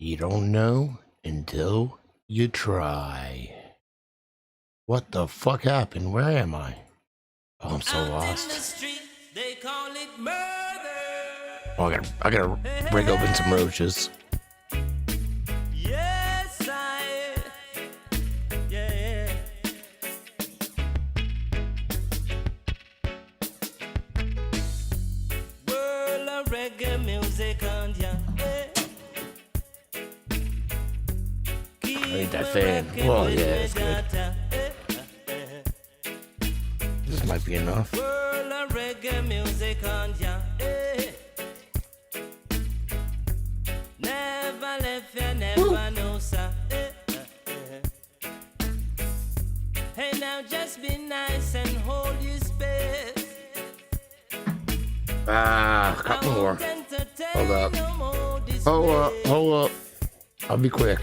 You don't know until you try. What the fuck happened? Where am I? Oh, I'm so lost. They call it murder. Oh, I gotta break open some roaches. Yes, yeah. World of reggae music on ya. I need that fan. Well, yeah, that's good. This might be enough. World of reggae music on ya. Never left ya, never know, sir. Hey, now just be nice and hold your space. Ah, a couple more. Hold up. Hold up. I'll be quick.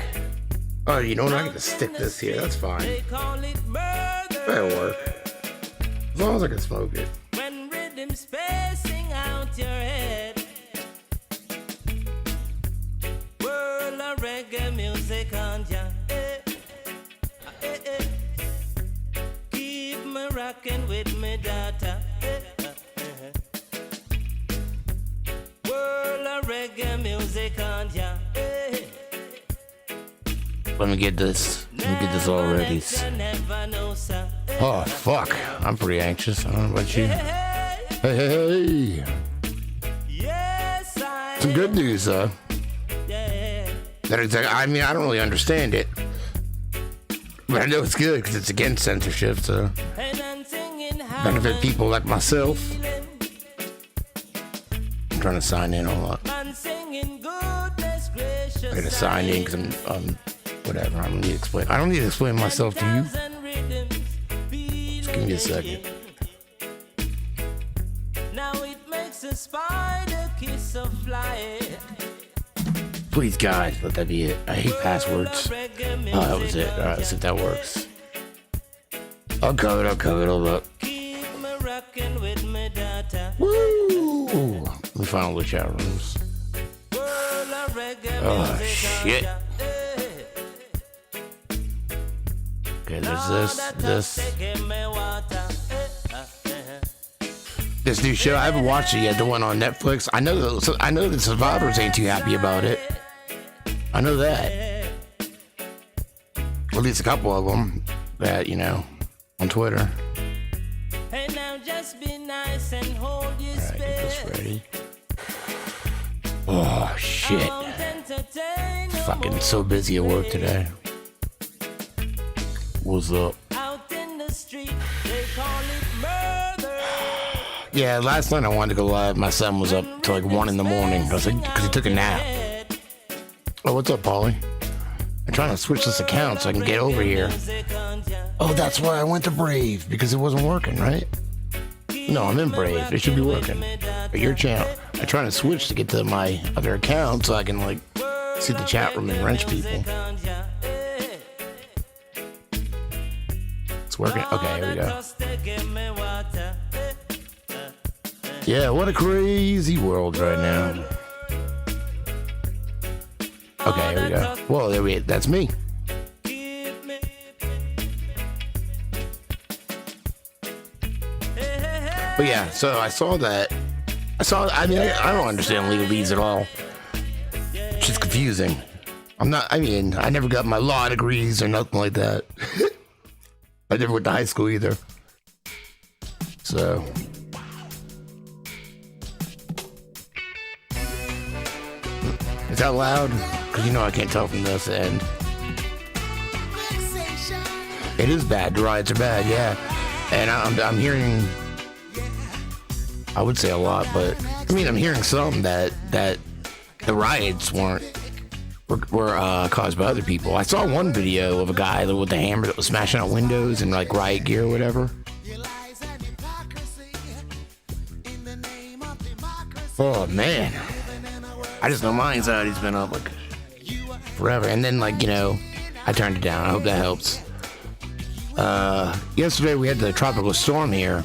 Oh, you know what? I can just stick this here. That's fine. That'll work. As long as I can smoke it. When rhythm spacing out your head. World of reggae music on ya. Keep me rocking with me data. World of reggae music on ya. Let me get this all ready. Oh, fuck. I'm pretty anxious. I don't know about you. Hey. Some good news, though. I mean, I don't really understand it. But I know it's good because it's against censorship, so benefit people like myself. I'm trying to sign in all up. I gotta sign in because I'm whatever. I don't need to explain. I don't need to explain myself to you. Just give me a second. Now it makes a spider kiss a fly. Please, guys, let that be it. I hate passwords. Oh, that was it. All right, let's see if that works. I'll cover it. Hold up. Woo! Let me find all the chat rooms. Oh, shit. Okay, there's this new show. I haven't watched it yet. The one on Netflix. I know the survivors ain't too happy about it. I know that. At least a couple of them that on Twitter. Hey, now just be nice and hold your space. All right, get this ready. Oh shit! Fucking so busy at work today. What's up? Out in the street, they call it murder. Yeah, last night I wanted to go live. My son was up till like 1 in the morning. I was like, because he took a nap. Oh, what's up, Paulie? I'm trying to switch this account so I can get over here. Oh, that's why I went to Brave, because it wasn't working, right? No, I'm in Brave. It should be working. But your channel, I'm trying to switch to get to my other account so I can like see the chat room and wrench people. It's working. Okay, here we go. Yeah, what a crazy world right now. Okay, here we go. Whoa, that's me. But yeah, so I saw that. I mean, I don't understand legalese at all. It's just confusing. I never got my law degrees or nothing like that. I never went to high school either. So. Is that loud? Because I can't tell from this end. It is bad. The riots are bad, yeah. And I'm hearing, I would say a lot, but I'm hearing some that the riots were caused by other people. I saw one video of a guy with a hammer that was smashing out windows in like riot gear or whatever. Oh man. I just know my anxiety's been up like forever. And then I turned it down. I hope that helps. Yesterday we had the tropical storm here.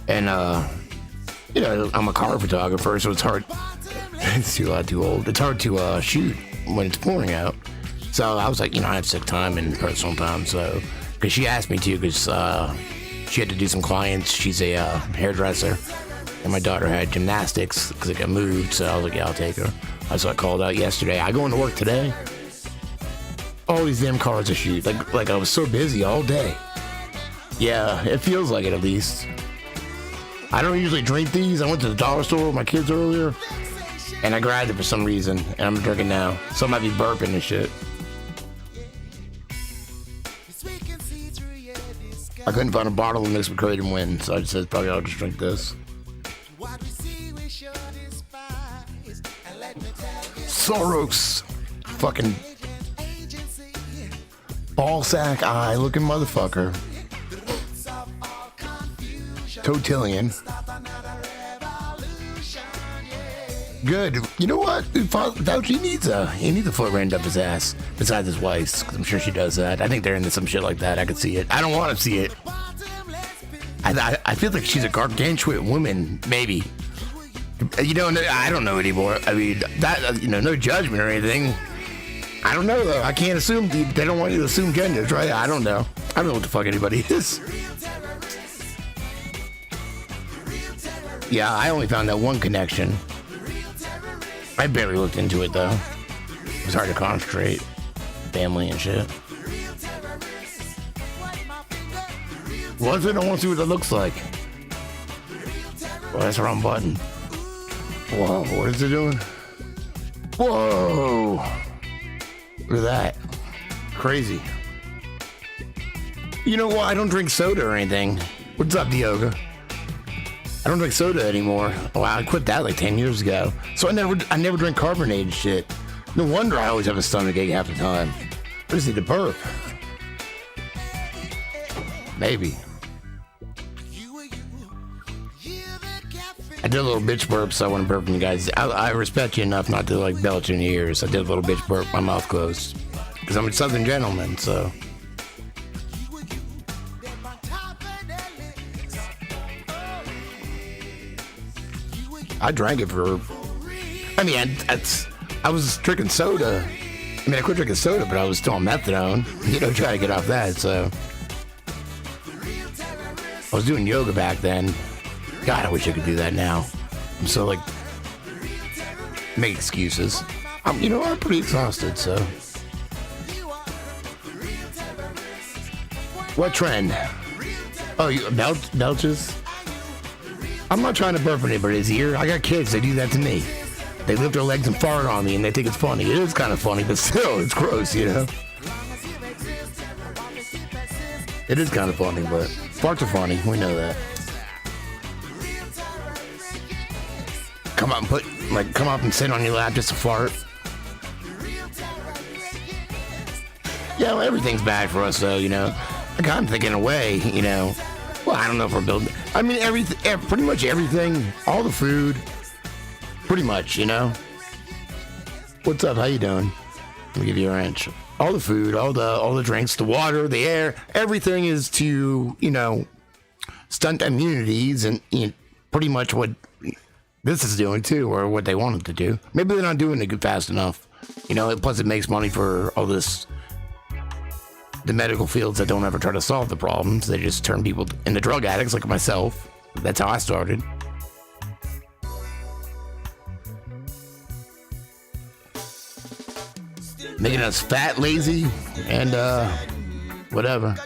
And I'm a car photographer, so it's hard. It's too old. It's hard to shoot when it's pouring out. So I was like, I have sick time and personal time. So, because she asked me to, because she had to do some clients. She's a hairdresser, and my daughter had gymnastics because it got moved. So I was like, yeah, I'll take her. So I called out yesterday. I go into work today. All these damn cars are shoot. Like I was so busy all day. Yeah, it feels like it at least. I don't usually drink these. I went to the dollar store with my kids earlier, and I grabbed it for some reason, and I'm drinking now. So I might be burping and shit. I couldn't find a bottle of mixed with Kratom Wind, so I just said probably I'll just drink this. Soros. Fucking ball sack eye looking motherfucker. Totillion. Good. You know what? Fauci needs a foot rained up his ass besides his wife's, because I'm sure she does that. I think they're into some shit like that. I could see it. I don't want to see it. I feel like she's a gargantuan woman, maybe. I don't know anymore. I mean, that no judgment or anything. I don't know though. I can't assume. They don't want you to assume genders, right? I don't know. I don't know what the fuck anybody is. Yeah, I only found that one connection. I barely looked into it though. It was hard to concentrate. Family and shit. Was it? I want to see what it looks like. Well, that's the wrong button. Whoa, what is it doing? Whoa! Look at that. Crazy. You know what? I don't drink soda or anything. What's up, Dioga? I don't drink soda anymore. Wow, I quit that like 10 years ago. So I never drink carbonated shit. No wonder I always have a stomachache half the time. I just need to burp. Maybe. I did a little bitch burp, so I want to burp from you guys. I respect you enough not to like belch in your ears. I did a little bitch burp, my mouth closed. Because I'm a southern gentleman, so. I drank it for, I was drinking soda. I quit drinking soda, but I was still on methadone, trying to get off that, so. I was doing yoga back then. God, I wish I could do that now. I'm so make excuses. I'm pretty exhausted, so. What trend? Oh, you belches? I'm not trying to burp in anybody's ear. I got kids, they do that to me. They lift their legs and fart on me and they think it's funny. It is kind of funny, but still, it's gross, It is kind of funny, but farts are funny. We know that. Come up and sit on your lap just to fart. Yeah, well, everything's bad for us, though, I kind of think in a way, well, I don't know if we're building. Pretty much everything, all the food, pretty much, What's up? How you doing? Let me give you a wrench. All the food, all the drinks, the water, the air, everything is to, stunt immunities and pretty much what this is doing too, or what they want it to do. Maybe they're not doing it fast enough. Plus it makes money for all this. The medical fields that don't ever try to solve the problems. They just turn people into drug addicts like myself. That's how I started. Making us fat, lazy, and whatever.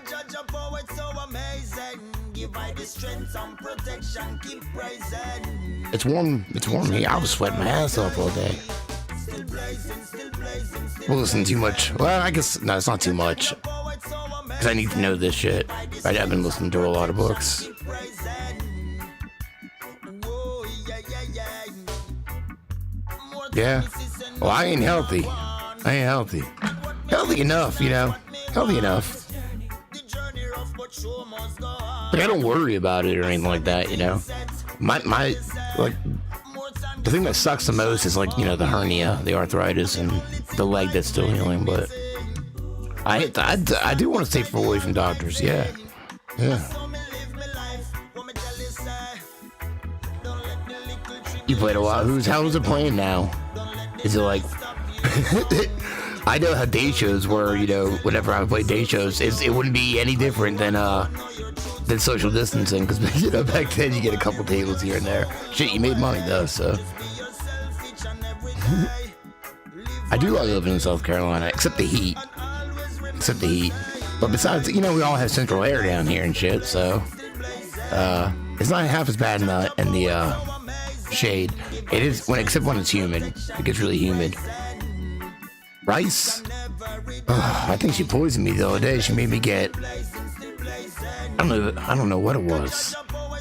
It's warm here. I was sweating my ass off all day. We'll listen too much. Well, I guess, no, it's not too much. Because I need to know this shit. I've been listening to a lot of books. Yeah. Well, I ain't healthy. Healthy enough, Healthy enough. But I don't worry about it or anything like that, My the thing that sucks the most is the hernia, the arthritis, and the leg that's still healing, but I do want to stay away from doctors, yeah. You played a while. How is it playing now? Is it I know how day shows were, you know, whenever I play day shows, it wouldn't be any different than social distancing, because, you know, back then you get a couple tables here and there. Shit, you made money though, so. I do like living in South Carolina, except the heat. But besides, you know, we all have central air down here and shit, so it's not half as bad in the shade. It is except when it's humid. It gets really humid. Rice? I think she poisoned me the other day. She made me get, I don't know what it was.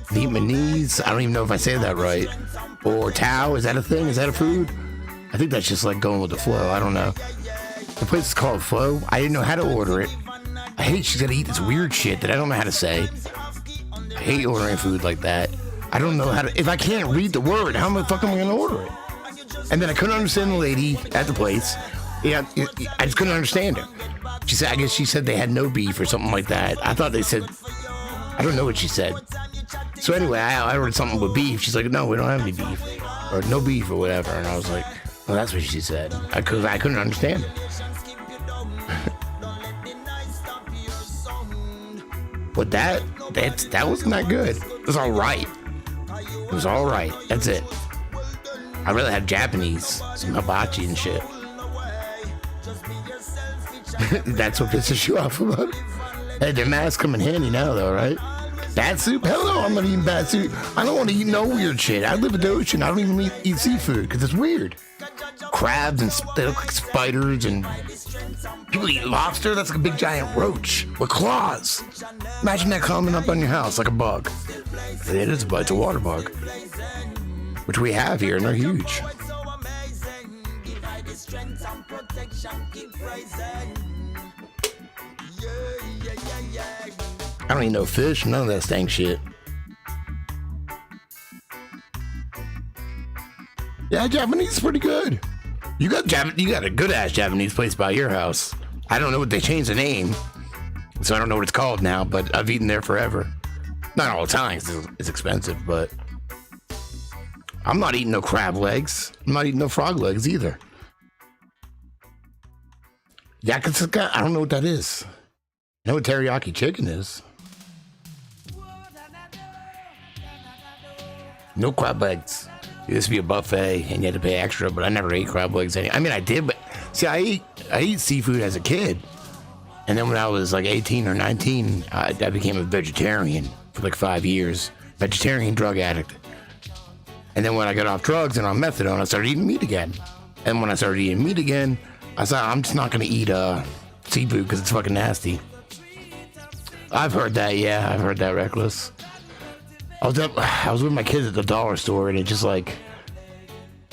Vietnamese? I don't even know if I say that right. Or Tao? Is that a thing? Is that a food? I think that's just like going with the flow. I don't know. The place is called Flow. I didn't know how to order it. I hate she's gonna eat this weird shit that I don't know how to say. I hate ordering food like that. I don't know how to, if I can't read the word, how the fuck am I gonna order it? And then I couldn't understand the lady at the place. Yeah, I just couldn't understand her. She said, I guess she said they had no beef or something like that. I thought they said, I don't know what she said. So anyway, I ordered something with beef. She's like, no, we don't have any beef. Or no beef or whatever. And I was like, well, that's what she said. I couldn't understand it. But that wasn't that good. It was all right. It was all right. That's it. I really had Japanese, some hibachi and shit. That's what pisses you off about it. Hey, their masks come in handy now, though, right? Bad soup? Hell no, I'm not eating bad soup. I don't want to eat no weird shit. I live at the ocean. I don't even eat seafood because it's weird. Crabs and they look like spiders, and people eat lobster. That's like a big giant roach with claws. Imagine that coming up on your house like a bug. It is a bug. It's a water bug, which we have here, and they're huge. I don't even know fish, none of that stank shit. Yeah, Japanese is pretty good. You got a good ass Japanese place by your house. I don't know what they changed the name, so I don't know what it's called now, but I've eaten there forever. Not all the time, it's expensive, but I'm not eating no crab legs. I'm not eating no frog legs either. Yakutsuka, I don't know what that is. I know what teriyaki chicken is. No crab legs. It used to be a buffet and you had to pay extra, but I never ate crab legs. I mean, I did, but see, I ate seafood as a kid. And then when I was like 18 or 19, I became a vegetarian for like 5 years. Vegetarian drug addict. And then when I got off drugs and on methadone, I started eating meat again. And when I started eating meat again, I said, I'm just not going to eat seafood because it's fucking nasty. I've heard that, yeah. I've heard that, Reckless. I was with my kids at the dollar store, and it just like,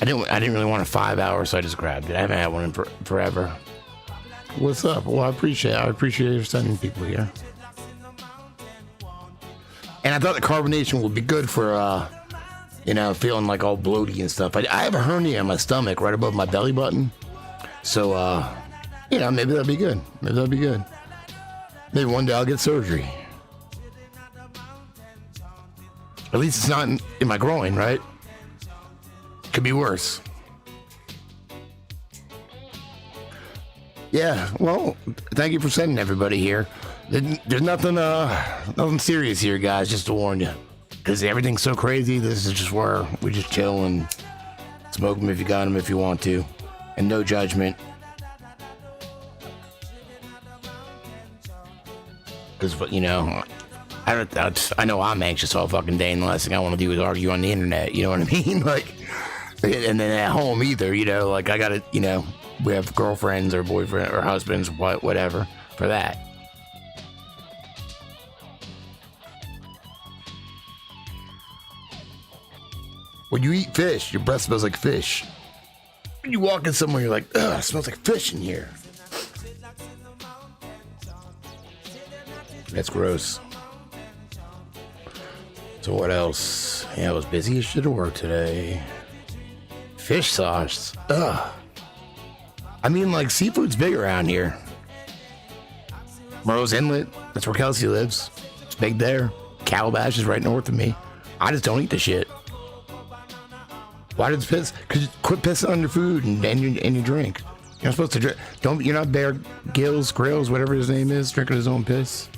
I didn't really want a 5 hour, so I just grabbed it. I haven't had one in forever. What's up? Well, I appreciate you sending people here. And I thought the carbonation would be good for, feeling like all bloaty and stuff. I have a hernia in my stomach right above my belly button. So, maybe that'll be good. Maybe one day I'll get surgery. At least it's not in my groin, right? Could be worse. Yeah, well, thank you for sending everybody here. There's nothing serious here, guys, just to warn you. Because everything's so crazy, this is just where we just chill and smoke them if you got them, if you want to. And no judgment. Because, I know I'm anxious all fucking day, and the last thing I want to do is argue on the internet, you know what I mean? Like, and then at home either, like I gotta, we have girlfriends or boyfriends or husbands, whatever, for that. When you eat fish, your breath smells like fish. When you walk in somewhere, you're like, ugh, it smells like fish in here. That's gross. So what else? Yeah, I was busy as shit at work today. Fish sauce. Ugh. I mean, like, seafood's big around here. Murrow's Inlet. That's where Kelsey lives. It's big there. Calabash is right north of me. I just don't eat the shit. Why does piss? Because you quit pissing on your food and your drink. You're not supposed to drink. Don't. You're not Bear Grills, whatever his name is, drinking his own piss.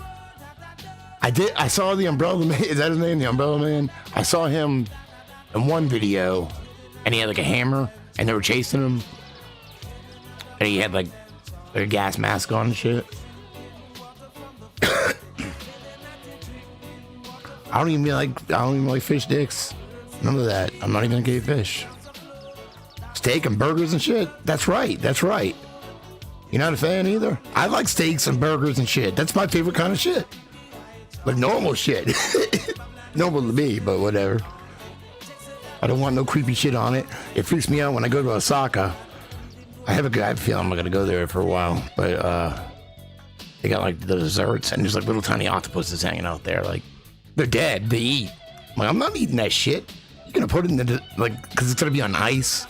I saw the Umbrella Man. Is that his name? The Umbrella Man. I saw him in one video, and he had like a hammer, and they were chasing him, and he had like a gas mask on and shit. I don't even like fish dicks. None of that. I'm not even a gay fish. Steak and burgers and shit. That's right. You're not a fan either? I like steaks and burgers and shit. That's my favorite kind of shit. Like normal shit. Normal to me, but whatever. I don't want no creepy shit on it. It freaks me out when I go to Osaka. I have a feeling I'm gonna go there for a while, but they got like the desserts and there's like little tiny octopuses hanging out there. Like they're dead. They eat. Like, I'm not eating that shit. You're gonna put it in the because it's gonna be on ice.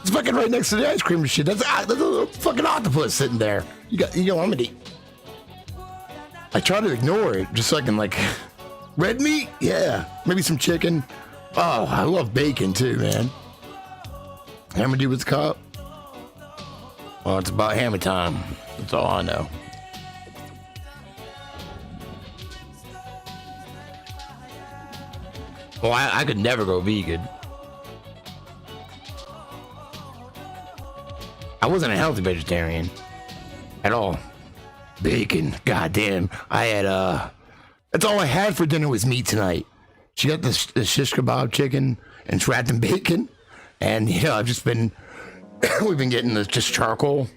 It's fucking right next to the ice cream and shit. That's a little fucking octopus sitting there. You know I'm gonna eat. I try to ignore it just so I can like red meat. Yeah, maybe some chicken. Oh, I love bacon too, man. Hammer dude with the cup. Well, it's about hammer time. That's all I know. Well, I could never go vegan. I wasn't a healthy vegetarian at all. Bacon, goddamn. I had that's all I had for dinner was meat tonight. She got the shish kebab chicken and it's wrapped in bacon, and you know I've just been we've been getting this just charcoal.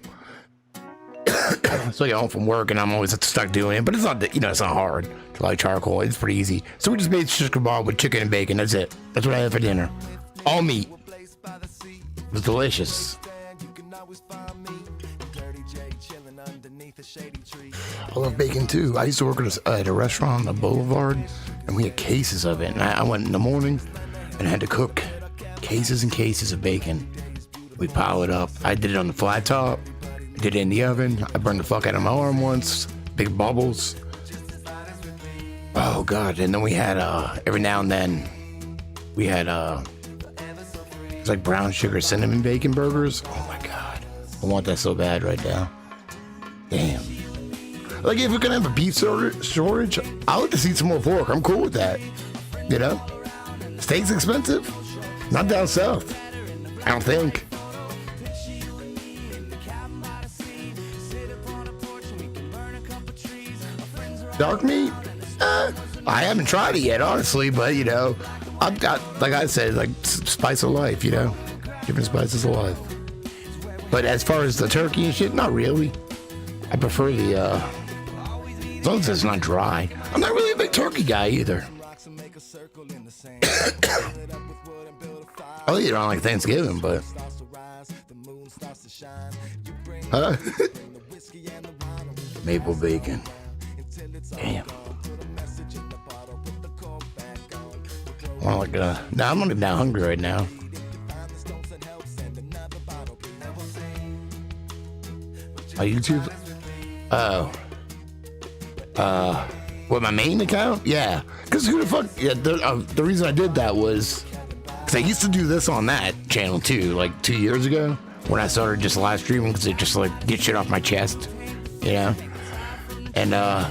So I get home from work and I'm always stuck doing it, but it's not it's not hard to light charcoal. It's pretty easy. So we just made shish kebab with chicken and bacon. That's it. That's what I had for dinner. All meat. It was delicious. I love bacon too. I used to work at a restaurant on the Boulevard, and we had cases of it. And I went in the morning and had to cook cases and cases of bacon. We pile it up. I did it on the flat top. I did it in the oven. I burned the fuck out of my arm once. Big bubbles. Oh god. And then we had every now and then we had it's like brown sugar cinnamon bacon burgers. Oh my god. I want that so bad right now. Damn. Like if we're gonna have a beef shortage, I like to see some more pork. I'm cool with that. You know? Steak's expensive. Not down south. I don't think. Dark meat? I haven't tried it yet, honestly, but I've got, like I said, like spice of life, different spices of life. But as far as the turkey and shit, not really. I prefer the, as long as it's not dry. I'm not really a big turkey guy either. I'll eat it on like Thanksgiving, but. Maple bacon. Damn. Well, like, now I'm not even that hungry right now. My YouTube? Oh. What, my main account? Yeah. Because who the fuck? Yeah, the reason I did that was because I used to do this on that channel too, like 2 years ago when I started just live streaming because it just like get shit off my chest, And I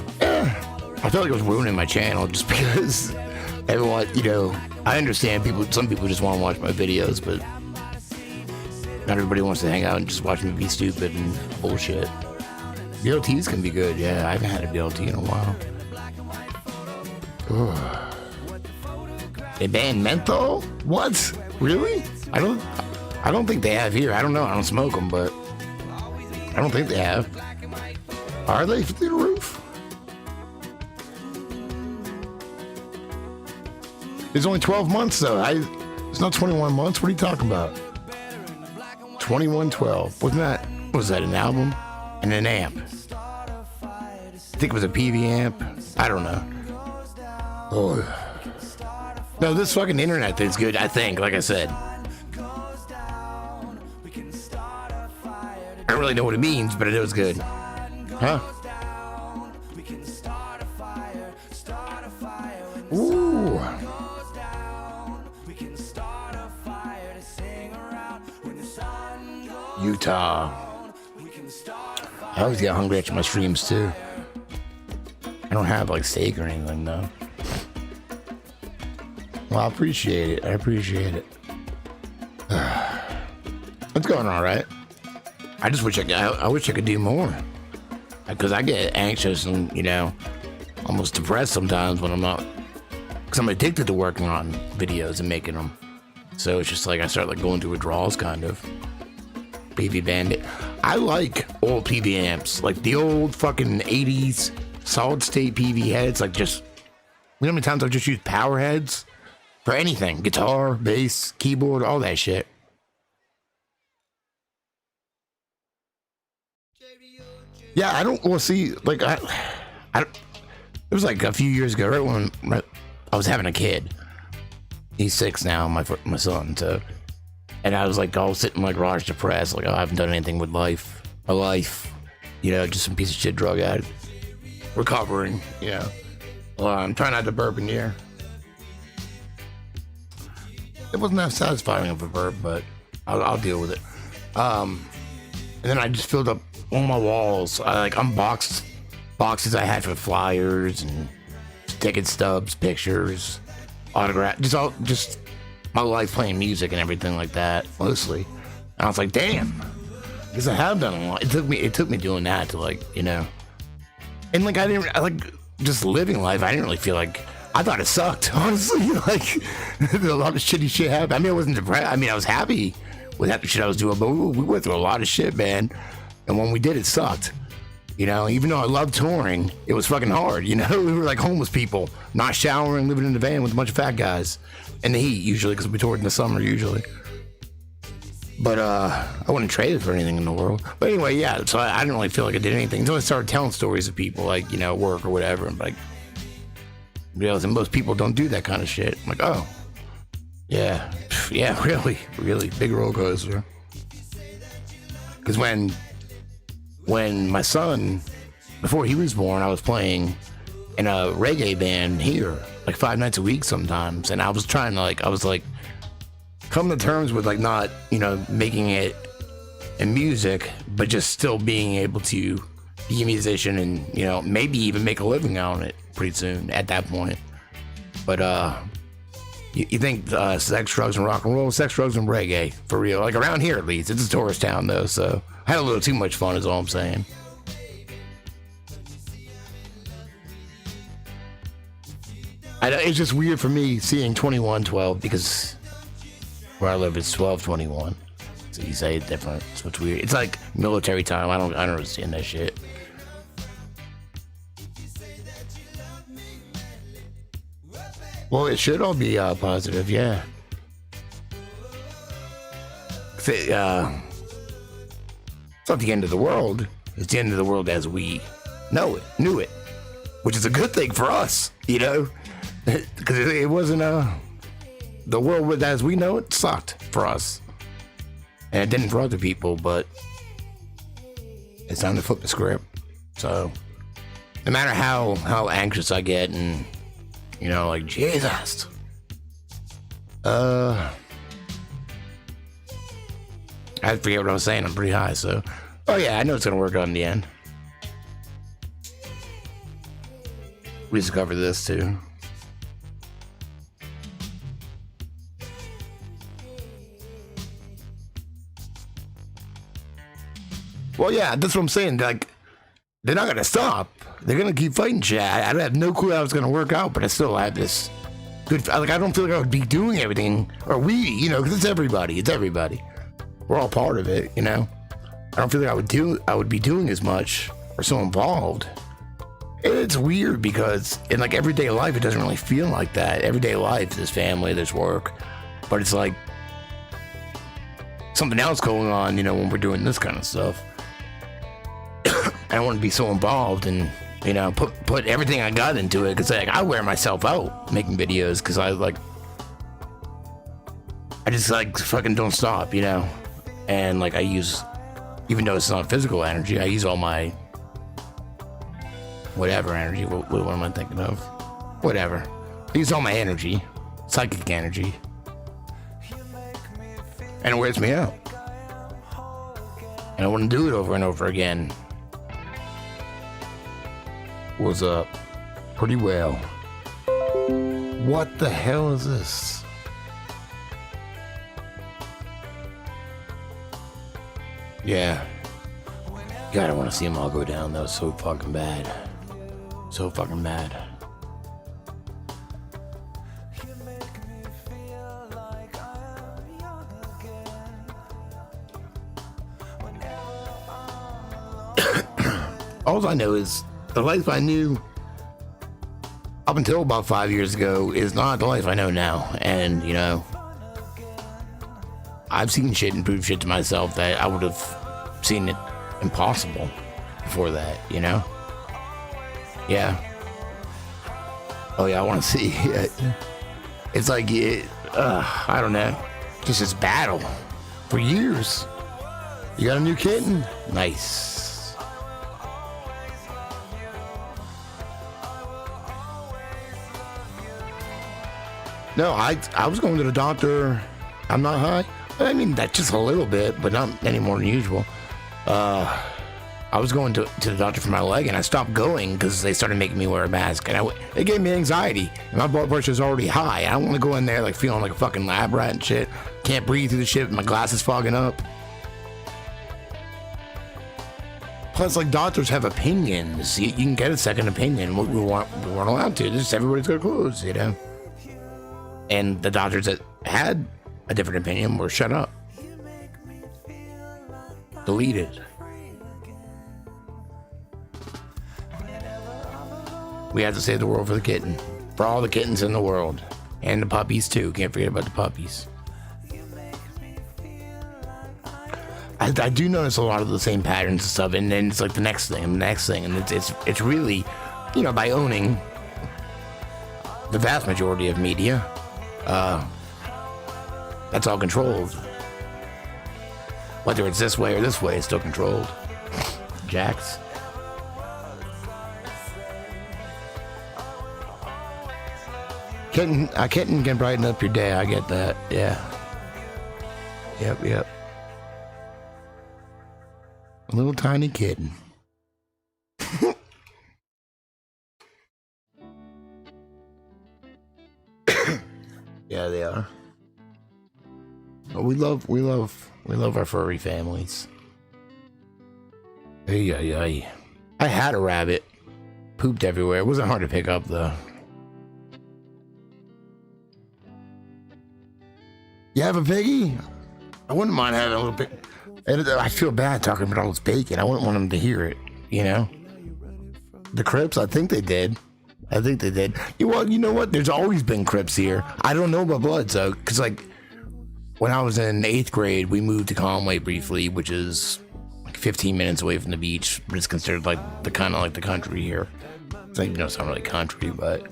felt like it was ruining my channel just because everyone, I understand some people just want to watch my videos, but not everybody wants to hang out and just watch me be stupid and bullshit. BLTs can be good, yeah. I haven't had a BLT in a while. Ugh. They banned menthol? What? Really? I don't think they have here. I don't know. I don't smoke them, but I don't think they have. Are they through the roof? It's only 12 months though. It's not 21 months. What are you talking about? 2112. What was that, an album? And an amp. I think it was a PV amp. I don't know. Oh. No, this fucking internet thing's good, I think, like I said. I don't really know what it means, but it was good. Huh? Ooh. Utah. I always get hungry after my streams too. I don't have like steak or anything though. Well, I appreciate it. I appreciate it. It's going all right. I just wish I wish I could do more. Because I get anxious and, you know, almost depressed sometimes when I'm not. Because I'm addicted to working on videos and making them. So it's just like I start like going through withdrawals kind of. PV Bandit. I like old PV amps. Like the old fucking 80s solid state PV heads. Like just, you know how many times I've just used power heads? For anything. Guitar, bass, keyboard, all that shit. Yeah, I don't, well, see, like, it was like a few years ago, right when I was having a kid. He's 6 now, my son, so, and I was like, all sitting in my garage depressed, like, oh, I haven't done anything with my life, you know, just some piece of shit drug addict, recovering, you know. Well, I'm trying not to burp in here. It wasn't that satisfying of a burp, but I'll deal with it. And then I just filled up all my walls. I like unboxed boxes I had for flyers and ticket stubs, pictures, autograph, just my life playing music and everything like that, mostly. And I was like, damn, because I have done a lot. It took me doing that to like, you know, and like I like just living life. I didn't really feel like, I thought it sucked, honestly. Like a lot of shitty shit happened. I mean, I wasn't depressed. I mean, I was happy with that shit I was doing, but we went through a lot of shit, man. And when we did, it sucked. You know, even though I loved touring, it was fucking hard. You know, we were like homeless people, not showering, living in the van with a bunch of fat guys in the heat, usually, because we toured in the summer, usually. But I wouldn't trade it for anything in the world. But anyway, yeah, so I didn't really feel like I did anything until I started telling stories of people, like, you know, work or whatever. And like, realizing most people don't do that kind of shit. I'm like, oh, yeah, really, big roller coaster. Because when my son, before he was born, I was playing in a reggae band here, like 5 nights a week sometimes. And I was trying to I was like, come to terms with like not, you know, making it in music, but just still being able to be a musician and, you know, maybe even make a living on it pretty soon at that point. But, you think sex, drugs, and rock and roll, sex, drugs, and reggae, for real. Like around here at least. It's a tourist town though, so I had a little too much fun is all I'm saying. It's just weird for me seeing 2112 because where I live it's 1221. So you say it different. So it's weird. It's like military time. I don't understand that shit. Well, it should all be positive, yeah. It's not the end of the world. It's the end of the world as we knew it, which is a good thing for us, you know, because it wasn't the world as we know it sucked for us, and it didn't for other people. But it's time to flip the script. So no matter how anxious I get and, you know, like, Jesus. I forget what I was saying. I'm pretty high, so. Oh, yeah, I know it's going to work out in the end. We just covered this, too. Well, yeah, that's what I'm saying. Like, they're not going to stop. They're going to keep fighting shit. I have no clue how it's going to work out, but I still have this good, like, I don't feel like I would be doing everything, or we, you know, because it's everybody. We're all part of it, you know. I don't feel like I would be doing as much or so involved. It's weird because in like everyday life, it doesn't really feel like that. Everyday life, there's family, there's work, but it's like something else going on, you know, when we're doing this kind of stuff. I don't want to be so involved and, you know, put everything I got into it, because like I wear myself out making videos because I just like fucking don't stop, you know. And like I use, even though it's not physical energy, I use all my whatever energy. What am I thinking of? Whatever. I use all my energy, psychic energy, and it wears me out. And I want to do it over and over again. What's up? Pretty well. What the hell is this? Yeah. God, I want to see them all go down. That was so fucking bad. So fucking bad. All I know is the life I knew up until about 5 years ago is not the life I know now. And, you know, I've seen shit and proved shit to myself that I would have seen it impossible before that, you know? Yeah. Oh, yeah, I want to see it. It's like, I don't know. Just this battle for years. You got a new kitten? Nice. No, I was going to the doctor. I'm not high. I mean, that's just a little bit, but not any more than usual. I was going to the doctor for my leg, and I stopped going because they started making me wear a mask, and it gave me anxiety. And my blood pressure is already high. I don't want to go in there like feeling like a fucking lab rat and shit. Can't breathe through the shit. My glasses fogging up. Plus, like, doctors have opinions. You can get a second opinion. We weren't allowed to. Just everybody's got clothes, you know. And the doctors that had a different opinion were shut up. Deleted. We had to save the world for the kitten. For all the kittens in the world. And the puppies too. Can't forget about the puppies. I do notice a lot of the same patterns and stuff, and then it's like the next thing and the next thing, and it's really, you know, by owning the vast majority of media, that's all controlled. Whether it's this way or this way, it's still controlled. Jax. Kitten can brighten up your day. I get that. Yeah. Yep. A little tiny kitten. Yeah, they are. But we love our furry families. Ay. I had a rabbit. Pooped everywhere. It wasn't hard to pick up though. You have a piggy? I wouldn't mind having a little pig. I feel bad talking about all this bacon. I wouldn't want them to hear it, you know? The Crips, I think they did. Well, you know what? There's always been Crips here. I don't know about Bloods, though, because, like, when I was in 8th grade, we moved to Conway briefly, which is like 15 minutes away from the beach, but it's considered, like, the kind of like the country here. It's like, you know, it's not really country, but...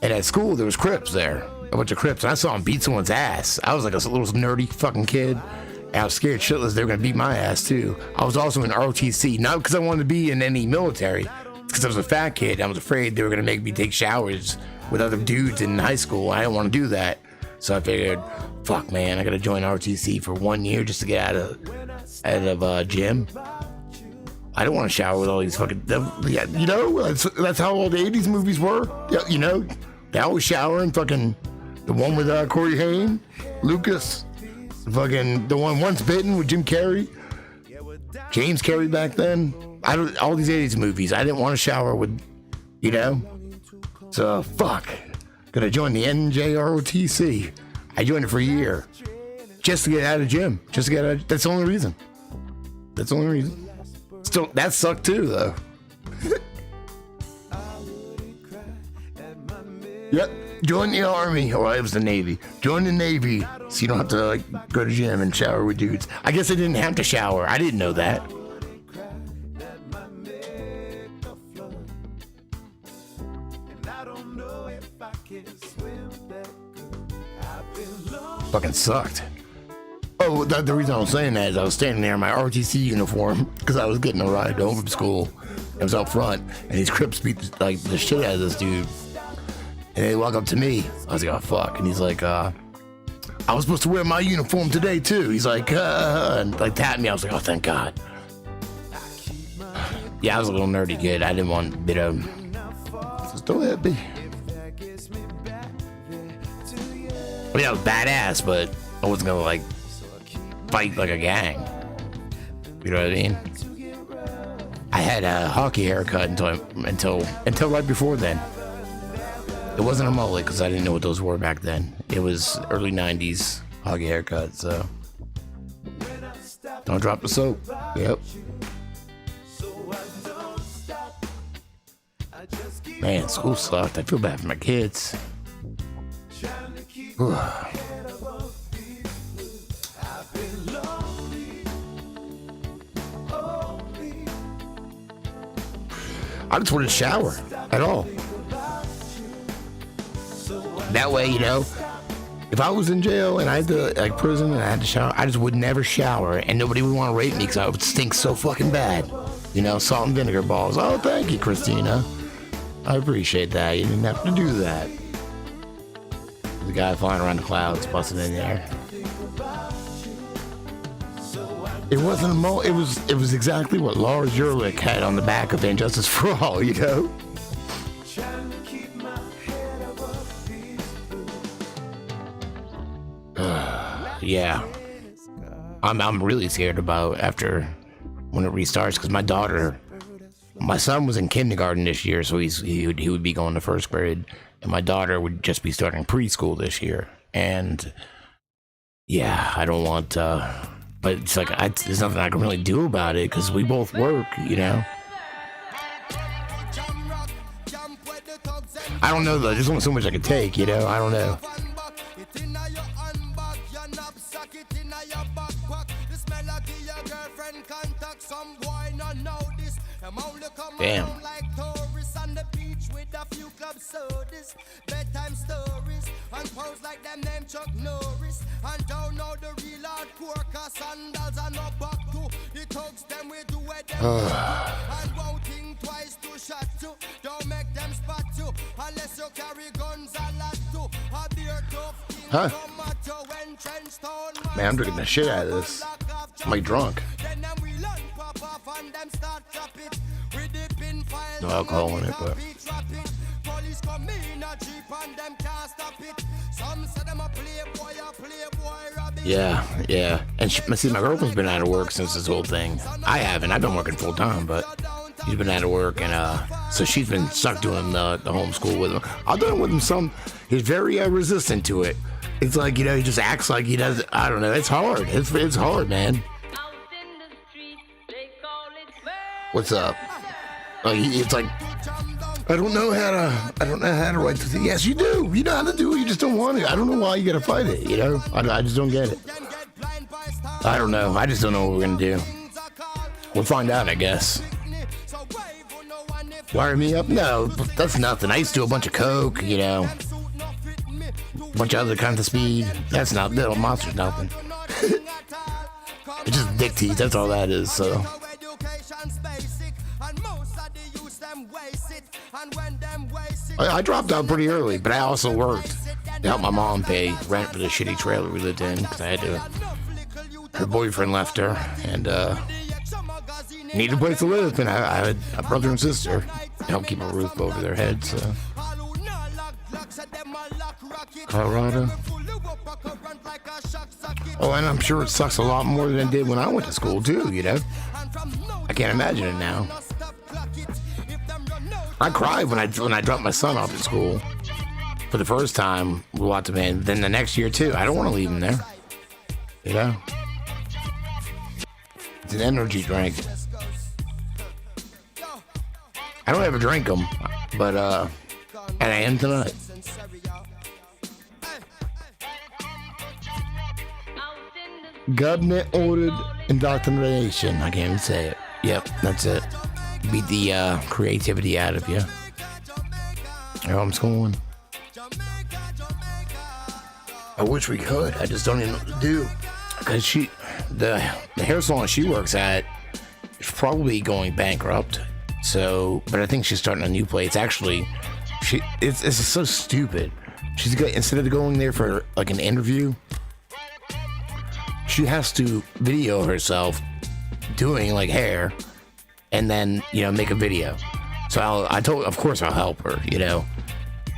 And at school, there was Crips there. A bunch of Crips, and I saw them beat someone's ass. I was like a little nerdy fucking kid. I was scared shitless they were gonna beat my ass too. I was also in ROTC, not because I wanted to be in any military. It's because I was a fat kid. I was afraid they were gonna make me take showers with other dudes in high school. I didn't want to do that. So I figured, fuck man, I gotta join ROTC for 1 year just to get out of gym. I don't want to shower with all these fucking, yeah, you know, that's how all the 80s movies were. Yeah, you know, they always shower and fucking, the one with Corey Haim, Lucas. Fucking the one Once Bitten with Jim Carrey, James Carrey back then. All these 80s movies. I didn't want to shower with, you know. So fuck. Gonna join the NJROTC. I joined it for a year, just to get out of gym. Just to get out. That's the only reason. Still, that sucked too, though. Yep. Join the Army, or it was the Navy. Join the Navy, so you don't have to like go to gym and shower with dudes. I guess I didn't have to shower. I didn't know that. Fucking sucked. Oh, the reason I was saying that is I was standing there in my RTC uniform because I was getting a ride home from school. I was out front, and these Crips beat the shit out of this dude. And they walk up to me. I was like, oh, fuck. And he's like, I was supposed to wear my uniform today too. He's like, and like tapped me. I was like, oh, thank God. Yeah, I was a little nerdy kid. I didn't want a bit of. Just don't let me. I mean, I was badass, but I wasn't gonna like fight like a gang. You know what I mean? I had a hockey haircut until right before then. It wasn't a mullet because I didn't know what those were back then. It was early 90s hockey haircut, so. Don't drop the soap. Yep. Man, school sucked. I feel bad for my kids. I just wouldn't shower at all. That way, you know, if I was in jail and I had to, like, prison and I had to shower, I just would never shower and nobody would want to rape me because I would stink so fucking bad. You know, salt and vinegar balls. Oh, thank you, Christina. I appreciate that. You didn't have to do that. The guy flying around the clouds busting in there. It wasn't a mole. It was exactly what Lars Ulrich had on the back of Injustice for All, you know? Yeah. I'm really scared about after when it restarts because my son was in kindergarten this year, so he would be going to first grade, and my daughter would just be starting preschool this year. And yeah, I don't want but it's like there's nothing I can really do about it because we both work, you know. I don't know though. There's only so much I can take, you know. I don't know. Damn. Bedtime stories and pose like them name Chuck Norris and don't know the real hardcore cause sandals are not back to the thugs them we do it them and won't think twice to shot to don't make them spot you unless you carry guns a lot to a beer tough thing come at you when trench town. Man, I'm drinking the shit out of this. I'm like drunk. No alcohol in it, but yeah. And see, my girlfriend's been out of work since this whole thing. I haven't. I've been working full time, but she's been out of work, and so she's been stuck doing the homeschool with him. I've done it with him he's very resistant to it. It's like, you know, he just acts like he does. I don't know. It's hard. It's hard, man. What's up? It's like I don't know how to write the thing. Yes, you do. You know how to do it. You just don't want it. I don't know why you gotta fight it. You know, I just don't get it. I don't know. I just don't know what we're gonna do. We'll find out, I guess. Wire me up? No, that's nothing. I used to do a bunch of coke. You know, a bunch of other kinds of speed. That's not little monster's nothing. It's just dick teeth. That's all that is. So. I dropped out pretty early, but I also worked to help my mom pay rent for the shitty trailer we lived in because I had to. Her boyfriend left her and needed a place to live, and I had a brother and sister to help keep a roof over their heads. So. Colorado. Oh, and I'm sure it sucks a lot more than it did when I went to school too. You know, I can't imagine it now. I cried when I dropped my son off at school for the first time with Watson Man. Then the next year too. I don't want to leave him there. You know, it's an energy drink. I don't ever drink them, but and I am tonight. Government ordered indoctrination. I can't even say it. Yep, that's it. Beat the creativity out of you. Here I'm schooling. I wish we could. I just don't even know what to do. Because the hair salon she works at is probably going bankrupt. So, but I think she's starting a new place. Actually, it's so stupid. Instead of going there for like an interview, she has to video herself doing like hair and then, you know, make a video. So I told, of course I'll help her, you know.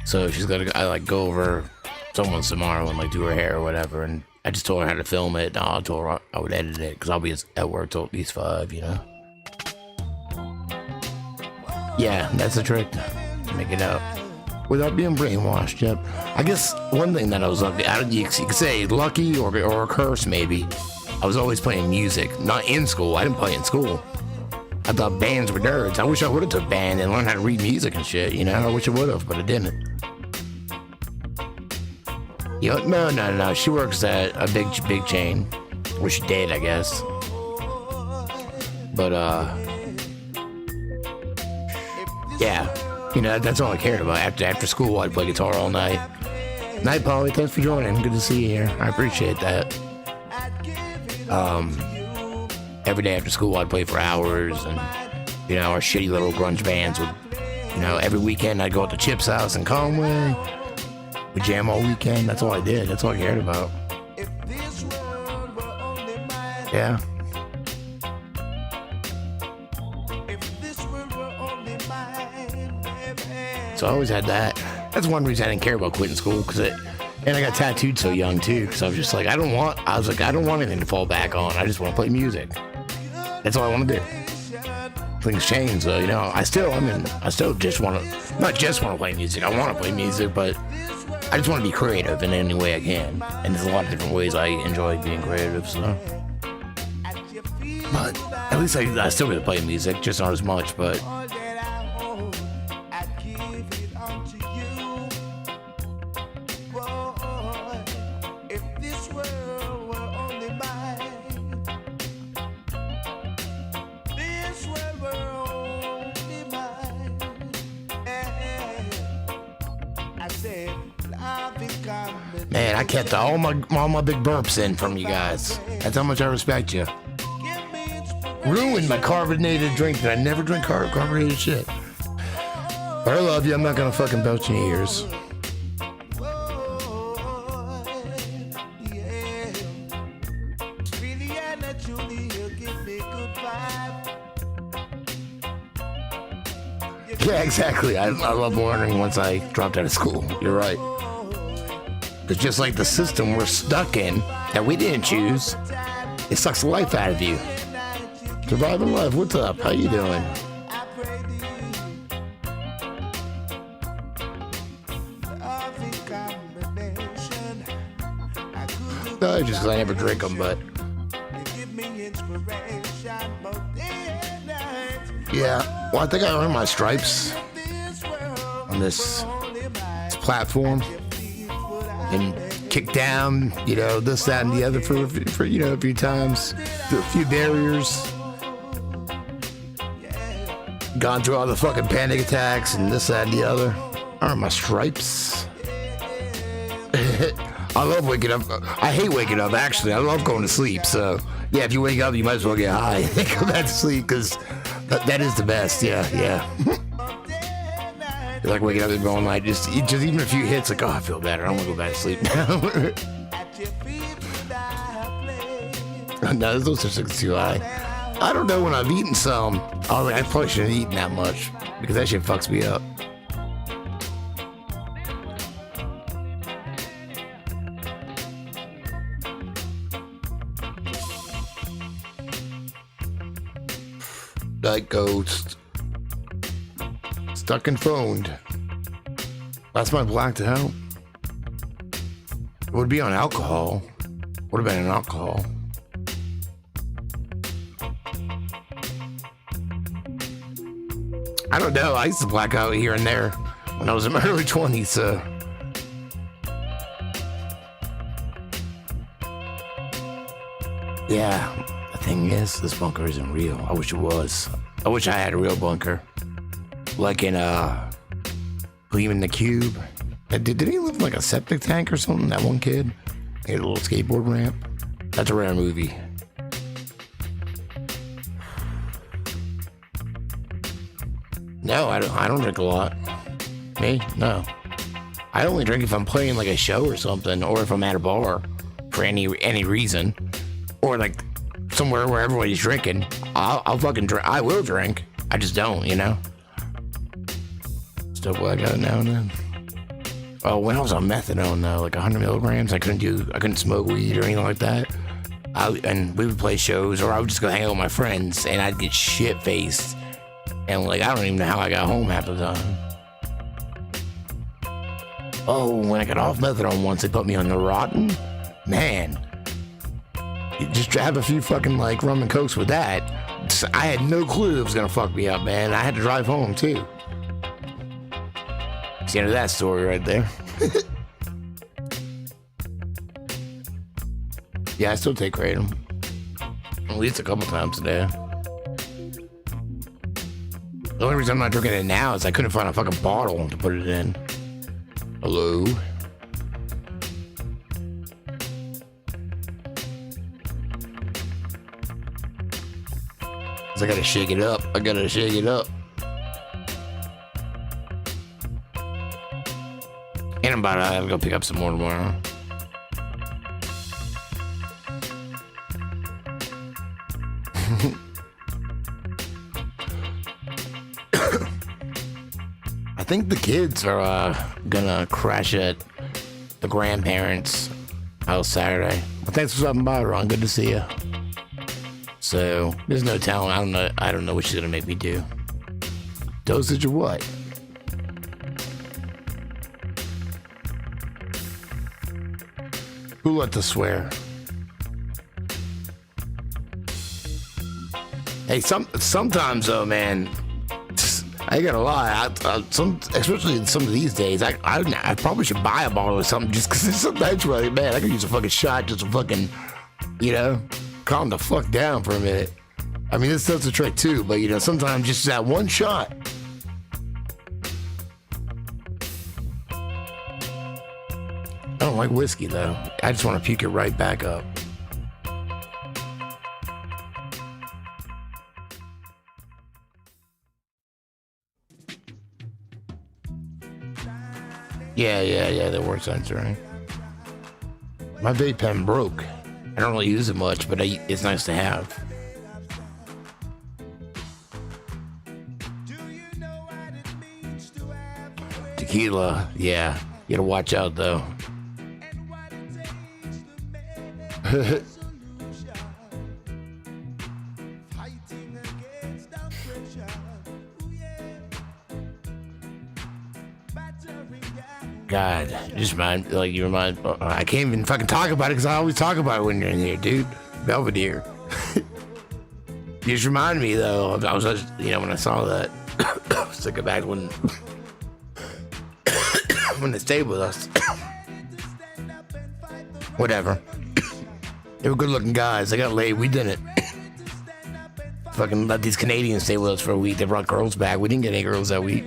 So she's got to, I like go over someone's tomorrow and like do her hair or whatever. And I just told her how to film it. And I told her I would edit it because I'll be at work till at least 5, you know. Yeah, that's the trick. Make it out without being brainwashed. Yep. I guess one thing that I was lucky, you could say lucky or a curse maybe. I was always playing music, not in school. I didn't play in school. I thought bands were nerds. I wish I would have took band and learned how to read music and shit. You know, I wish I would have, but I didn't. You know, no. She works at a big chain, or she did, I guess. But yeah. You know, that's all I cared about. After school, I'd play guitar all night. Night, Polly. Thanks for joining. Good to see you here. I appreciate that. Every day after school, I'd play for hours, and you know, our shitty little grunge bands would. You know, every weekend I'd go out to Chip's house in Conway. We'd jam all weekend. That's all I did. That's all I cared about. Yeah. So I always had that. That's one reason I didn't care about quitting school, and I got tattooed so young too, because I was just like, I don't want anything to fall back on. I just want to play music. That's all I want to do. Things change though, you know. I still just want to, not just want to play music. I want to play music, but I just want to be creative in any way I can. And there's a lot of different ways I enjoy being creative, so. But at least I still get to play music, just not as much, but. Man, I kept all my big burps in from you guys. That's how much I respect you. Ruined my carbonated drink that I never drink carbonated shit. But I love you. I'm not gonna fucking belch in your ears. Yeah, exactly. I love learning once I dropped out of school. You're right. It's just like the system we're stuck in that we didn't choose. It sucks the life out of you. Surviving life. What's up? How you doing? No, just because I never drink them, but. Yeah, well, I think I earned my stripes on this platform. And kicked down, you know, this, that, and the other for you know, a few times, through a few barriers, gone through all the fucking panic attacks and this, that, and the other. Aren't my stripes? I love waking up. I hate waking up, actually. I love going to sleep. So yeah, if you wake up, you might as well get high and go back to sleep, because that is the best. Yeah. It's like waking up and going like just even a few hits, like, oh, I feel better. I want to go back to sleep now. No, those are 6 too high. I don't know, when I've eaten some, I probably shouldn't have eaten that much, because that shit fucks me up. Night Ghost. Stuck and phoned. That's my blacked out. It would be on alcohol. Would have been an alcohol. I don't know. I used to black out here and there when I was in my early 20s, so. Yeah, the thing is, this bunker isn't real. I wish it was. I wish I had a real bunker. Like in Believe in the Cube. Did he live in like a septic tank or something? That one kid? He had a little skateboard ramp. That's a rare movie. No, I don't drink a lot. Me? No. I only drink if I'm playing like a show or something, or if I'm at a bar for any reason. or like somewhere where everybody's drinking, I'll fucking drink. I will drink. I just don't, you know. Stuff what I got now and then. Oh, when I was on methadone though, like 100 milligrams, I couldn't smoke weed or anything like that. And we would play shows, or I would just go hang out with my friends, and I'd get shit faced, and like I don't even know how I got home half the time. Oh, when I got off methadone once, they put me on the Rotten. Man, you just have a few fucking like rum and cokes with that. I had no clue it was gonna fuck me up, man. I had to drive home too. It's the end of that story right there. Yeah, I still take kratom. At least a couple times a day. The only reason I'm not drinking it now is I couldn't find a fucking bottle to put it in. Hello? I gotta shake it up. I gotta shake it up. And I'm about to go pick up some more tomorrow. I think the kids are gonna crash at the grandparents' house Saturday. But thanks for stopping by, Ron. Good to see you. So there's no telling. I don't know what she's gonna make me do. Dosage of what? Who let the swear? Hey, sometimes though, man, I ain't gonna lie. Especially some of these days, I probably should buy a bottle or something, just because sometimes, like, man, I could use a fucking shot just to fucking, you know, calm the fuck down for a minute. I mean, this does the trick too, but you know, sometimes just that one shot. I don't like whiskey though. I just want to puke it right back up. Yeah, that works out right. My vape pen broke. I don't really use it much, but it's nice to have. Tequila, yeah. You gotta watch out though. God, you remind. I can't even fucking talk about it because I always talk about it when you're in here, dude. Belvedere. You just remind me though. I was, when I saw that, I was thinking back when they stayed with us. Whatever. They were good-looking guys. They got laid. We didn't. Fucking let these Canadians stay with us for a week. They brought girls back. We didn't get any girls that week.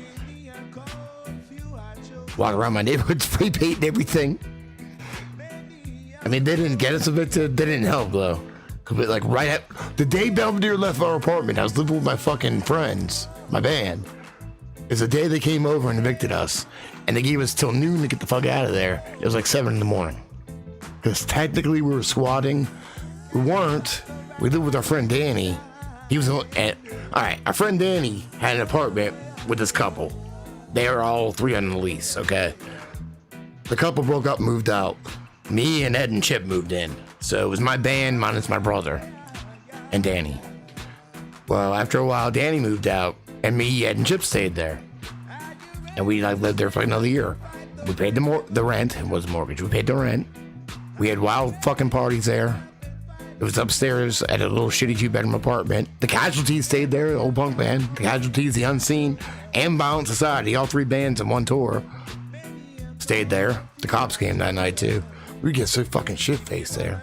Walk around my neighborhood, spray paint and everything. I mean, they didn't get us evicted. They didn't help though. Like right at the day Belvedere left our apartment, I was living with my fucking friends, my band. It's the day they came over and evicted us, and they gave us till noon to get the fuck out of there. It was like 7 a.m. Because technically we were squatting. We weren't. We lived with our friend Danny. He was at. All right, our friend Danny had an apartment with this couple. They are all three on the lease, okay? The couple broke up and moved out. Me and Ed and Chip moved in. So it was my band minus my brother and Danny. Well, after a while, Danny moved out, and me, Ed, and Chip stayed there. And we lived there for another year. We paid the rent. It was a mortgage. We paid the rent. We had wild fucking parties there. It was upstairs at a little shitty 2-bedroom apartment. The Casualties stayed there, the old punk band. The Casualties, The Unseen, and Violent Society, all 3 bands in one tour, stayed there. The Cops came that night too. We get so fucking shit-faced there.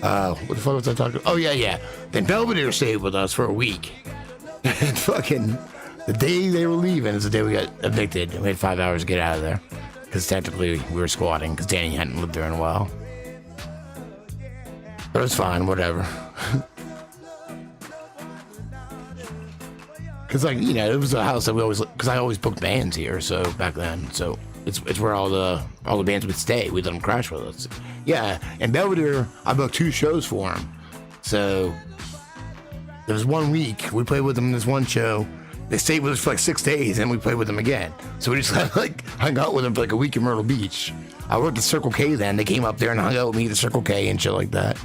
What the fuck was I talking about? Oh, yeah. Then Belvedere stayed with us for a week. And fucking, the day they were leaving is the day we got evicted. We had 5 hours to get out of there. Because technically we were squatting, because Danny hadn't lived there in a while. But it was fine, whatever. Because, it was a house that because I always booked bands here, so back then. So it It's where all the bands would stay. We'd let them crash with us. Yeah, and Belvedere, I booked 2 shows for them. So there was 1 week we played with them in this one show. They stayed with us for like 6 days, and we played with them again. So we just like hung out with them for like a week in Myrtle Beach. I worked at Circle K then. They came up there and hung out with me at Circle K and shit like that.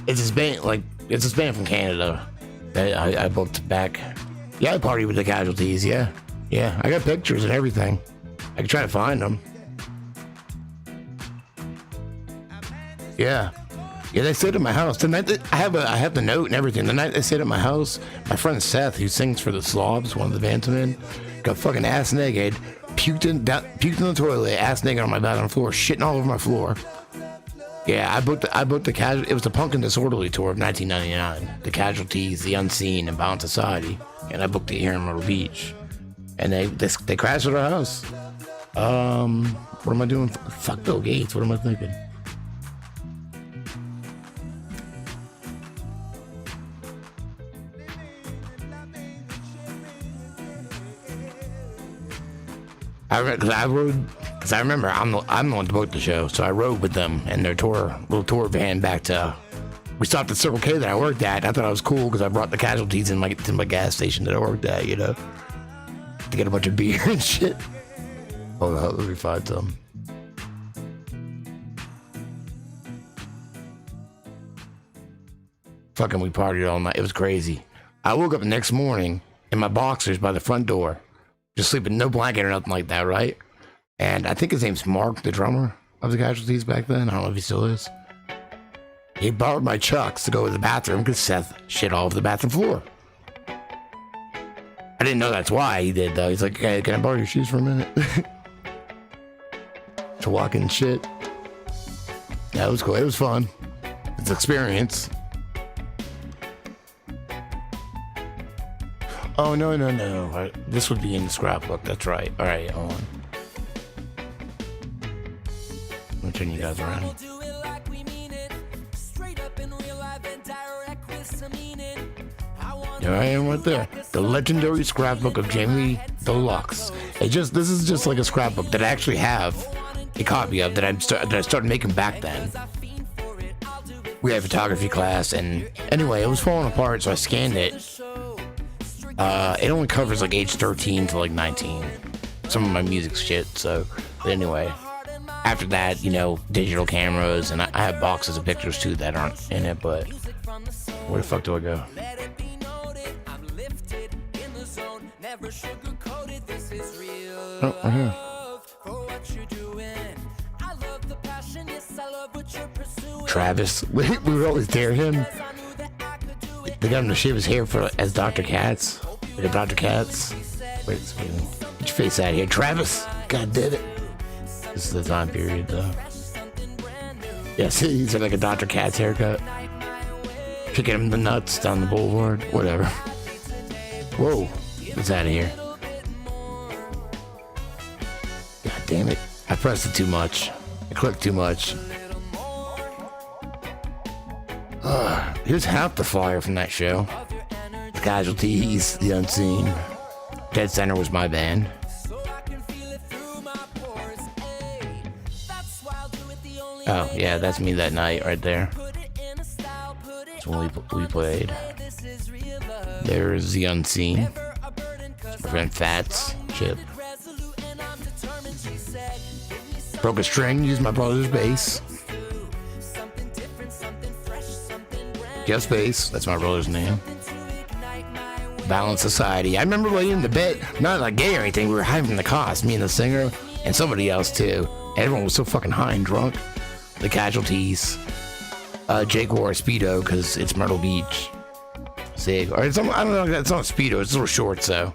It's this band from Canada that I booked back. Yeah, I partied with the Casualties. Yeah, I got pictures and everything. I can try to find them. Yeah, they stayed at my house. The night that I have the note and everything. The night they stayed at my house, my friend Seth, who sings for the Slobs, one of the bands I'm in, got fucking ass naked, puked in the toilet, ass naked on my bathroom floor, shitting all over my floor. Yeah, I booked the it was the Punk and Disorderly tour of 1999. The Casualties, The Unseen, and Bound Society, and I booked it here in Myrtle Beach. And they crashed at our house. What am I doing? Fuck Bill Gates. What am I thinking? Because I remember I'm the one to book the show, so I rode with them and their little tour van back to. We stopped at Circle K that I worked at. I thought I was cool because I brought the Casualties to my gas station that I worked at, you know, to get a bunch of beer and shit. Hold on, let me find some. Fucking, we partied all night. It was crazy. I woke up the next morning in my boxers by the front door, just sleeping, no blanket or nothing like that, right? And I think his name's Mark, the drummer of the Casualties back then. I don't know if he still is. He borrowed my Chucks to go to the bathroom because Seth shit all over the bathroom floor. I didn't know that's why he did, though. He's like, hey, can I borrow your shoes for a minute? To walk in shit. Yeah, it was cool. It was fun. It's an experience. Oh, no. This would be in the scrapbook. That's right. All right, hold on. Let me turn you guys around. There I am right there. The legendary scrapbook of Jamie Dlux. This is just like a scrapbook that I actually have a copy of that I started making back then. We had photography class, and anyway, it was falling apart, so I scanned it. It only covers like age 13 to like 19. Some of my music shit, so but anyway. After that, you know, digital cameras, and I have boxes of pictures too that aren't in it, but where the fuck do I go? Oh, right here. Travis, we would always dare him. They got him to shave his hair as Dr. Katz. Like a Dr. Katz. Wait, get your face out of here, Travis. God did it. This is the time period, though. Yeah, see, he's got like a Dr. Katz haircut. Kicking him the nuts down the boulevard. Whatever. Whoa. It's out of here. God damn it. I pressed it too much. I clicked too much. Here's half the flyer from that show. The Casualties, The Unseen. Dead Center was my band. Oh, yeah, that's me that night right there. That's when we played. There's The Unseen. My friend Fats. Chip. Broke a string, used my brother's bass. Jeff Bass, that's my brother's name. Balanced Society. I remember laying in the bed, not like gay or anything, we were hiding from the cost, me and the singer, and somebody else too. Everyone was so fucking high and drunk. The Casualties. Jake wore a Speedo because it's Myrtle Beach. Sig. Or it's, I don't know, it's not a Speedo, it's a little short, so.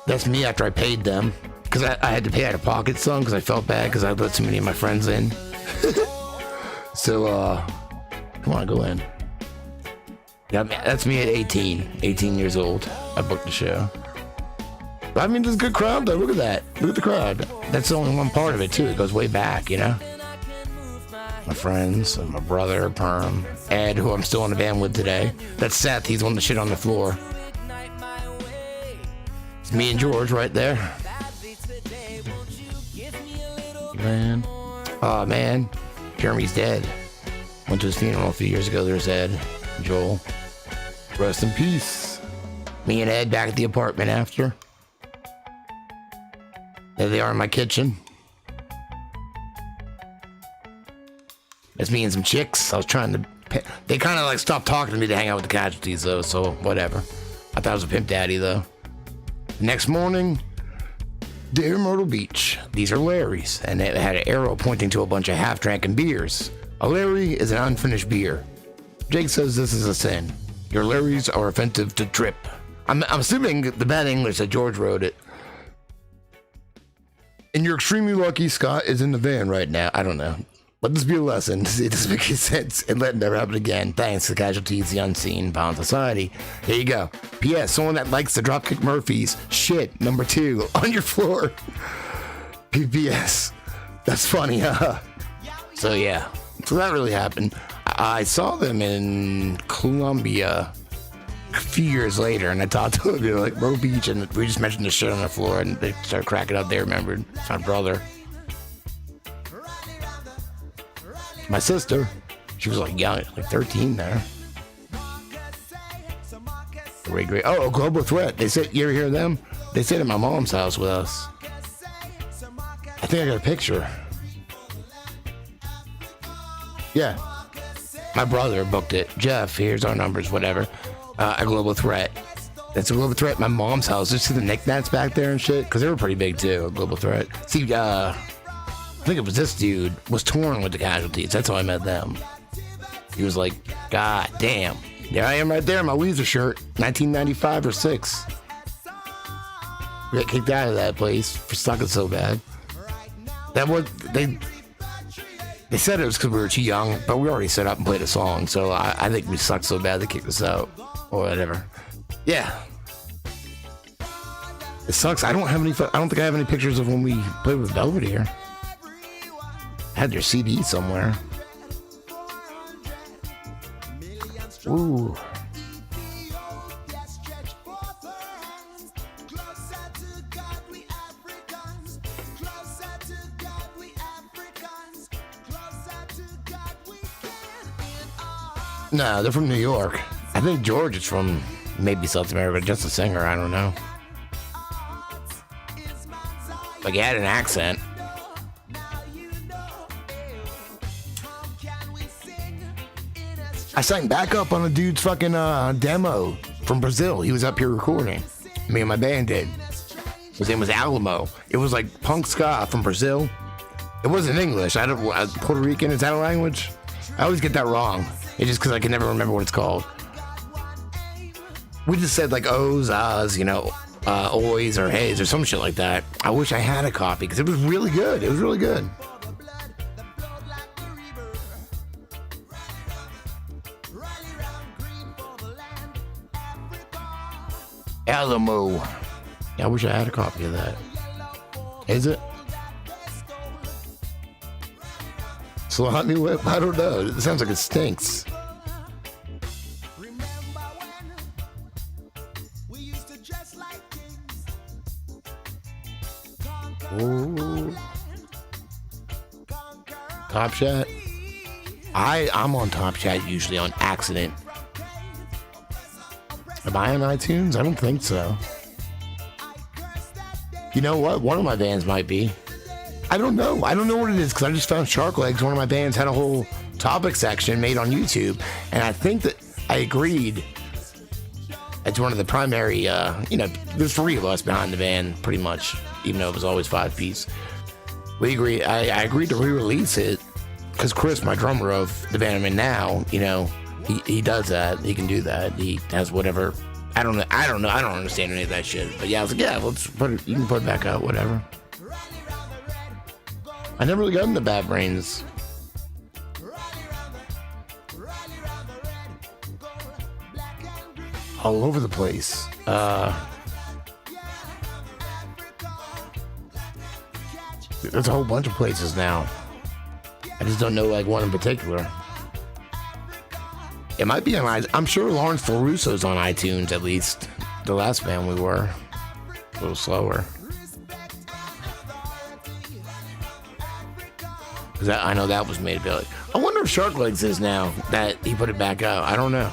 That's me after I paid them. Because I had to pay out of pocket some because I felt bad because I let too many of my friends in. So, come on, go in. Yeah, that's me at 18 years old. I booked the show. But I mean, there's a good crowd though. Look at that. Look at the crowd. That's only one part of it too. It goes way back, you know? My friends, and my brother, Perm, Ed, who I'm still in the band with today. That's Seth. He's on the shit on the floor. Me and George right there. Man. Oh, man. Jeremy's dead. Went to his funeral a few years ago. There's Ed. Joel. Rest in peace. Me and Ed back at the apartment after. There they are in my kitchen. It's me and some chicks. I was trying to... They kind of like stopped talking to me to hang out with the casualties, though, so whatever. I thought I was a pimp daddy, though. Next morning, Dear Myrtle Beach. These are Larry's, and it had an arrow pointing to a bunch of half-dranken beers. A Larry is an unfinished beer. Jake says this is a sin. Your Larrys are offensive to trip. I'm assuming the bad English that George wrote it. And you're extremely lucky Scott is in the van right now. I don't know. Let this be a lesson. It doesn't make any sense and let it never happen again. Thanks to casualties, the unseen, bound society. Here you go. P.S. Someone that likes the Dropkick Murphys. Shit. Number 2. On your floor. P.P.S. That's funny, huh? So, yeah. So that really happened. I saw them in Colombia a few years later, and I talked to them. They were like, Myrtle Beach, and we just mentioned the shit on the floor, and they started cracking up. They remembered. It's my brother. My sister, she was like young, like 13 there. Great. Oh, Global Threat. They said, you ever hear them? They stayed at my mom's house with us. I think I got a picture. Yeah. My brother booked it. Jeff, here's our numbers, whatever. A Global Threat. That's a Global Threat at my mom's house. Just see the knickknacks back there and shit? Because they were pretty big too, a Global Threat. See, I think it was this dude was touring with the casualties. That's how I met them. He was like, God damn. There I am right there in my Weezer shirt. 1995 or 6. We got kicked out of that place for sucking so bad. That was, they said it was because we were too young, but we already set up and played a song. So I think we sucked so bad they kicked us out. Or whatever. Yeah. It sucks. I don't think I have any pictures of when we played with Belvedere. Had their CD somewhere. Ooh. No, they're from New York. I think George is from maybe South America, just a singer. I don't know. Like he had an accent. I sang backup on a dude's fucking demo from Brazil. He was up here recording. Me and my band did. His name was Alamo. It was like punk ska from Brazil. It wasn't English. Puerto Rican. Is that a language? I always get that wrong. It's just because I can never remember what it's called. We just said like O's, ahs, you know, oys or heys or some shit like that. I wish I had a copy because it was really good. It was really good. Alamo. Yeah, I wish I had a copy of that. Is it? Salami whip? I don't know. It sounds like it stinks. Ooh. Top Chat? I'm on Top Chat usually on accident. Am I on iTunes? I don't think so. You know what? One of my bands might be. I don't know. I don't know what it is because I just found Shark Legs. One of my bands had a whole topic section made on YouTube. And I think that I agreed. It's one of the primary, there's 3 of us behind the band pretty much, even though it was always 5-piece. We agreed. I agreed to re-release it because Chris, my drummer of the band I'm in now, you know, he does that. He can do that. He has whatever. I don't know. I don't understand any of that shit. But yeah, I was like, yeah, let's put it. You can put it back out. Whatever. I never really got into Bad Brains. All over the place. There's a whole bunch of places now. I just don't know like one in particular. It might be on. I'm sure Lawrence LaRusso's on iTunes at least. The last band we were. a little slower. Cause I know that was made a bit. I wonder if Shark Legs is now that he put it back out. I don't know.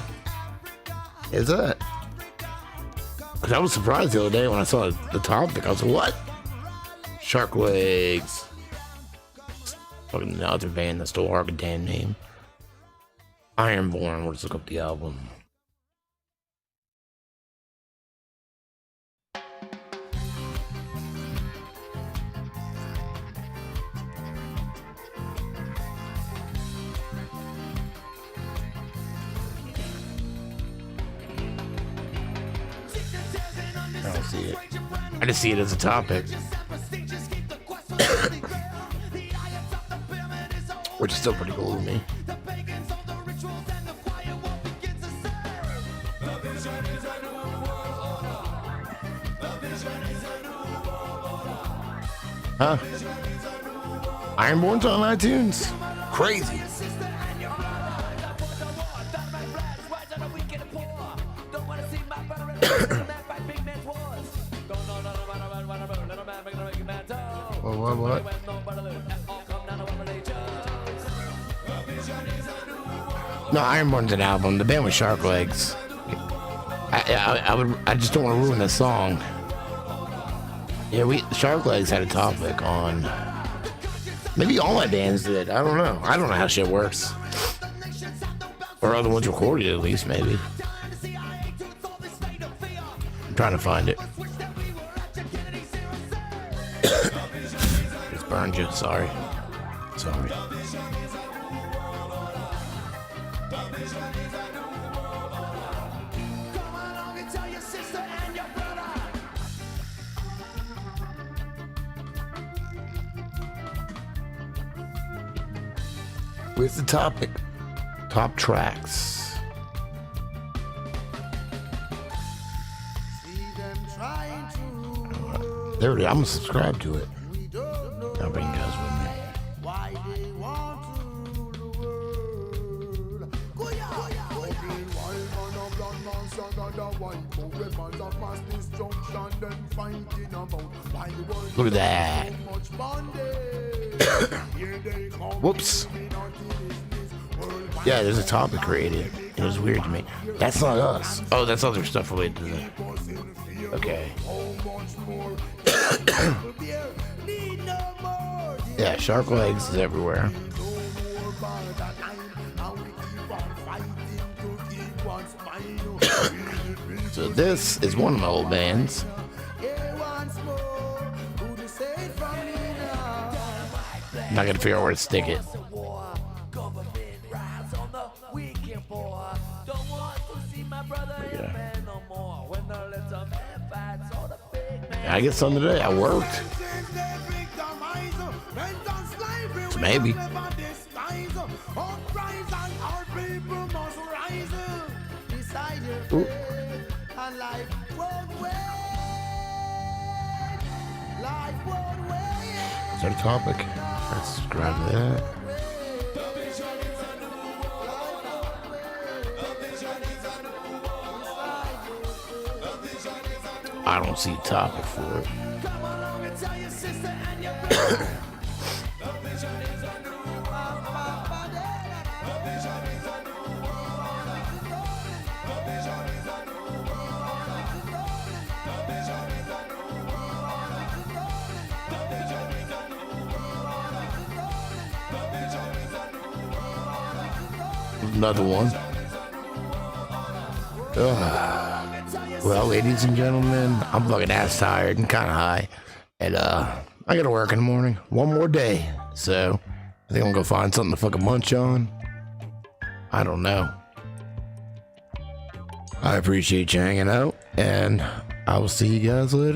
Is that? Cause I was surprised the other day when I saw the topic. I was like, what? Shark Legs. Fucking the other band that stole our damn name. Ironborn. Let's look up the album. I don't see it. I just see it as a topic. Which is still pretty cool to me. Huh? Ironborn's on iTunes? Crazy. What? No, Ironborn's an album. The band was Shark Legs. I just don't want to ruin this song. Yeah, Shark Legs had a topic on. Maybe all my bands did. I don't know. I don't know how shit works. Or other ones recorded at least, maybe. I'm trying to find it. Just burned you. Sorry. Where's the topic? Top tracks. There it is. I'm gonna subscribe to it. I'll bring you guys with me. Look at that. Whoops. Yeah, there's a topic created. It was weird to me. That's not us. Oh, that's other stuff related to that. Okay. Yeah, Shark Legs is everywhere. So this is one of my old bands. I'm not gonna figure out where to stick it. I get some today. I worked. So maybe. Ooh. Is that a topic? Let's subscribe to that. I don't see a topic for it. Another one. Well, ladies and gentlemen, I'm fucking ass tired and kind of high. And I gotta work in the morning. One more day. So I think I'm gonna go find something to fucking munch on. I don't know. I appreciate you hanging out, and I will see you guys later.